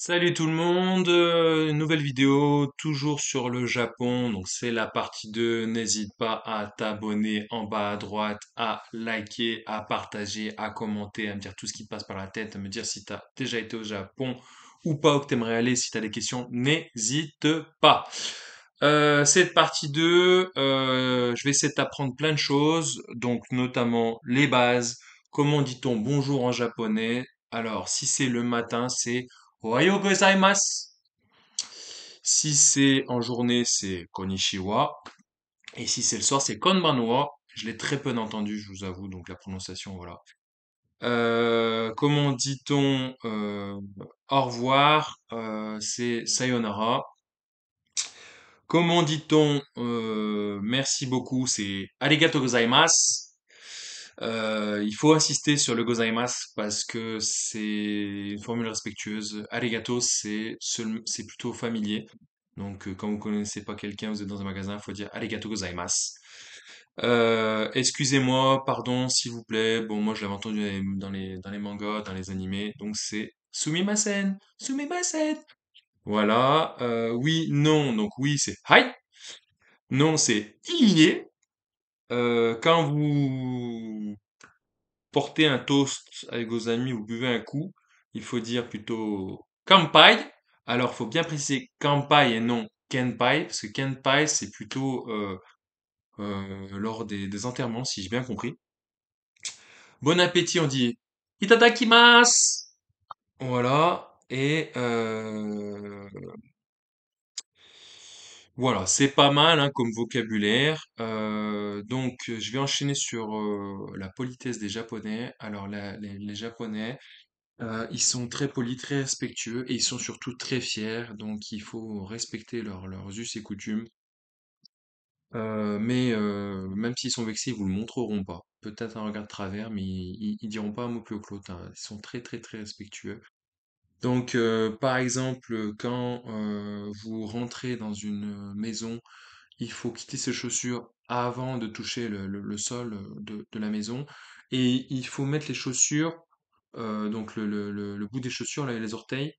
Salut tout le monde, nouvelle vidéo, toujours sur le Japon, donc c'est la partie 2. N'hésite pas à t'abonner en bas à droite, à liker, à partager, à commenter, à me dire tout ce qui te passe par la tête, à me dire si tu as déjà été au Japon ou pas, ou que t'aimerais aller, si tu as des questions, n'hésite pas. Cette partie 2, je vais essayer de t'apprendre plein de choses, donc notamment les bases, comment dit-on bonjour en japonais. Alors, si c'est le matin, c'est Ohayo gozaimasu. Si c'est en journée, c'est konnichiwa. Et si c'est le soir, c'est konbanwa. Je l'ai très peu entendu, je vous avoue, donc la prononciation, voilà. Comment dit-on au revoir? C'est sayonara. Comment dit-on merci beaucoup? C'est arigato gozaimasu. Il faut insister sur le gozaimasu parce que c'est une formule respectueuse. Arigato, c'est plutôt familier. Donc, quand vous connaissez pas quelqu'un, vous êtes dans un magasin, il faut dire arigato gozaimasu. Excusez-moi, pardon, s'il vous plaît. Bon, moi, je l'avais entendu dans les mangas, dans les animés. Donc, c'est sumimasen, sumimasen. Voilà. Oui, non. Donc, oui, c'est hai. Non, c'est iie. Quand vous portez un toast avec vos amis ou buvez un coup, il faut dire plutôt Kanpai. Alors, faut bien préciser Kanpai et non Kenpai, parce que Kenpai, c'est plutôt lors des enterrements, si j'ai bien compris. Bon appétit, on dit Itadakimasu. Voilà. Et voilà, c'est pas mal hein, comme vocabulaire. Donc, je vais enchaîner sur la politesse des Japonais. Alors, les Japonais, ils sont très polis, très respectueux et ils sont surtout très fiers. Donc, il faut respecter leurs us et coutumes. Mais même s'ils sont vexés, ils vous le montreront pas. Peut-être un regard de travers, mais ils diront pas un mot plus haut que l'autre, hein. Ils sont très, très, très respectueux. Donc, par exemple, quand vous rentrez dans une maison, il faut quitter ses chaussures avant de toucher le sol de la maison. Et il faut mettre les chaussures, donc le bout des chaussures, là, et les orteils,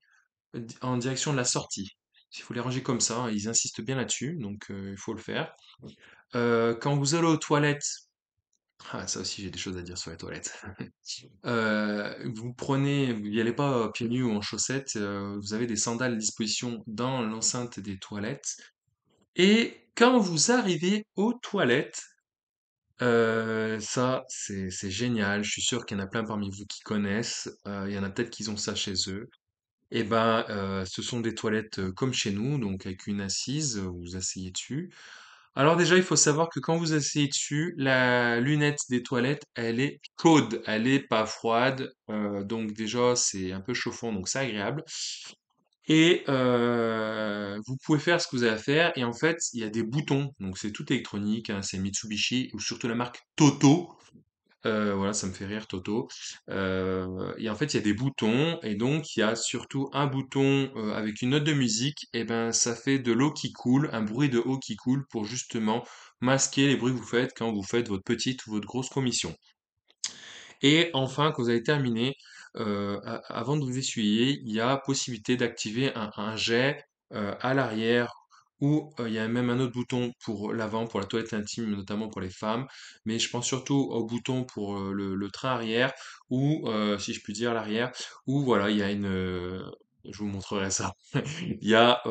en direction de la sortie. Il faut les ranger comme ça, hein, ils insistent bien là-dessus, donc il faut le faire. Quand vous allez aux toilettes, ah, ça aussi j'ai des choses à dire sur les toilettes. Vous n'y allez pas pieds nus ou en chaussettes, vous avez des sandales à disposition dans l'enceinte des toilettes. Et quand vous arrivez aux toilettes, ça, c'est génial. Je suis sûr qu'il y en a plein parmi vous qui connaissent. Il y en a peut-être qui ont ça chez eux. Et ben, ce sont des toilettes comme chez nous, donc avec une assise, vous vous asseyez dessus. Alors déjà, il faut savoir que quand vous asseyez dessus, la lunette des toilettes, elle est chaude, elle est pas froide. Donc déjà, c'est un peu chauffant, donc c'est agréable. Et vous pouvez faire ce que vous avez à faire. Et en fait, il y a des boutons. Donc c'est tout électronique, hein, c'est Mitsubishi ou surtout la marque Toto. Voilà, ça me fait rire Toto. Et en fait, il y a des boutons et donc il y a surtout un bouton avec une note de musique. Et ben, ça fait de l'eau qui coule, un bruit de eau qui coule pour justement masquer les bruits que vous faites quand vous faites votre petite ou votre grosse commission. Et enfin, quand vous avez terminé, avant de vous essuyer, il y a possibilité d'activer un jet à l'arrière ou il y a même un autre bouton pour l'avant, pour la toilette intime, notamment pour les femmes. Mais je pense surtout au bouton pour le train arrière ou, si je puis dire, l'arrière, où voilà, il y a je vous montrerai ça. Il y a,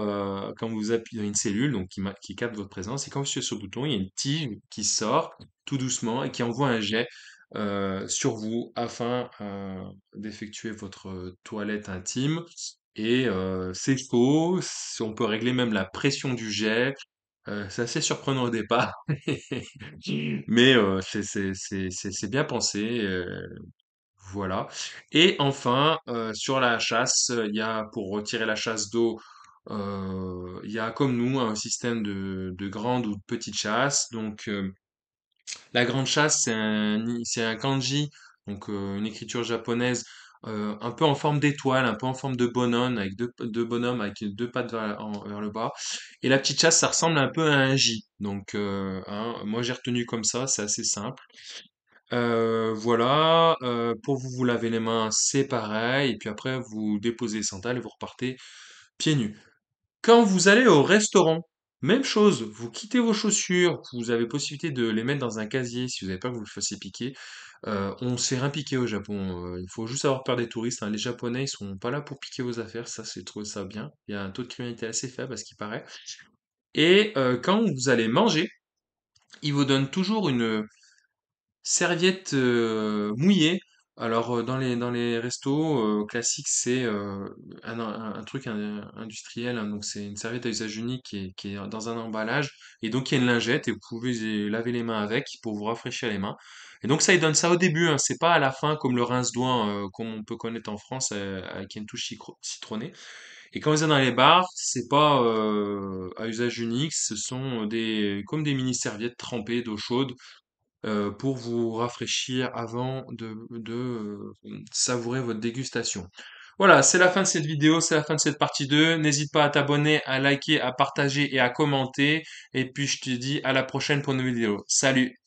quand vous appuyez, il y a une cellule donc qui capte votre présence et quand vous suivez sur le bouton, il y a une tige qui sort tout doucement et qui envoie un jet sur vous afin d'effectuer votre toilette intime. Et c'est faux, on peut régler même la pression du jet. C'est assez surprenant au départ, mais c'est bien pensé. Voilà. Et enfin, sur la chasse, il y a pour retirer la chasse d'eau, il y a comme nous un système de grande ou de petite chasse. Donc, la grande chasse, c'est un kanji, donc une écriture japonaise un peu en forme d'étoile, un peu en forme de bonhomme, avec deux bonhommes avec deux pattes vers le bas. Et la petite chasse, ça ressemble un peu à un J. Donc, hein, moi j'ai retenu comme ça, c'est assez simple. Voilà, pour vous vous laver les mains, c'est pareil, et puis après vous déposez les sandales et vous repartez pieds nus. Quand vous allez au restaurant, même chose, vous quittez vos chaussures, vous avez possibilité de les mettre dans un casier si vous avez peur que vous le fassiez piquer. On se fait rien piquer au Japon, il faut juste avoir peur des touristes, hein. Les Japonais, ils sont pas là pour piquer vos affaires, ça, c'est trouvé ça bien. Il y a un taux de criminalité assez faible à ce qui paraît. Et quand vous allez manger, ils vous donnent toujours une serviette mouillée. Alors dans les restos classiques, c'est un truc industriel, hein. Donc c'est une serviette à usage unique qui est dans un emballage, et donc il y a une lingette et vous pouvez laver les mains avec pour vous rafraîchir les mains. Et donc ça, ils donnent ça au début, hein. C'est pas à la fin comme le rince-doigt comme on peut connaître en France avec une touche citronnée. Et quand vous êtes dans les bars, c'est pas à usage unique, ce sont des comme des mini serviettes trempées d'eau chaude pour vous rafraîchir avant de savourer votre dégustation. Voilà, c'est la fin de cette vidéo, c'est la fin de cette partie 2. N'hésite pas à t'abonner, à liker, à partager et à commenter. Et puis je te dis à la prochaine pour une nouvelle vidéo. Salut!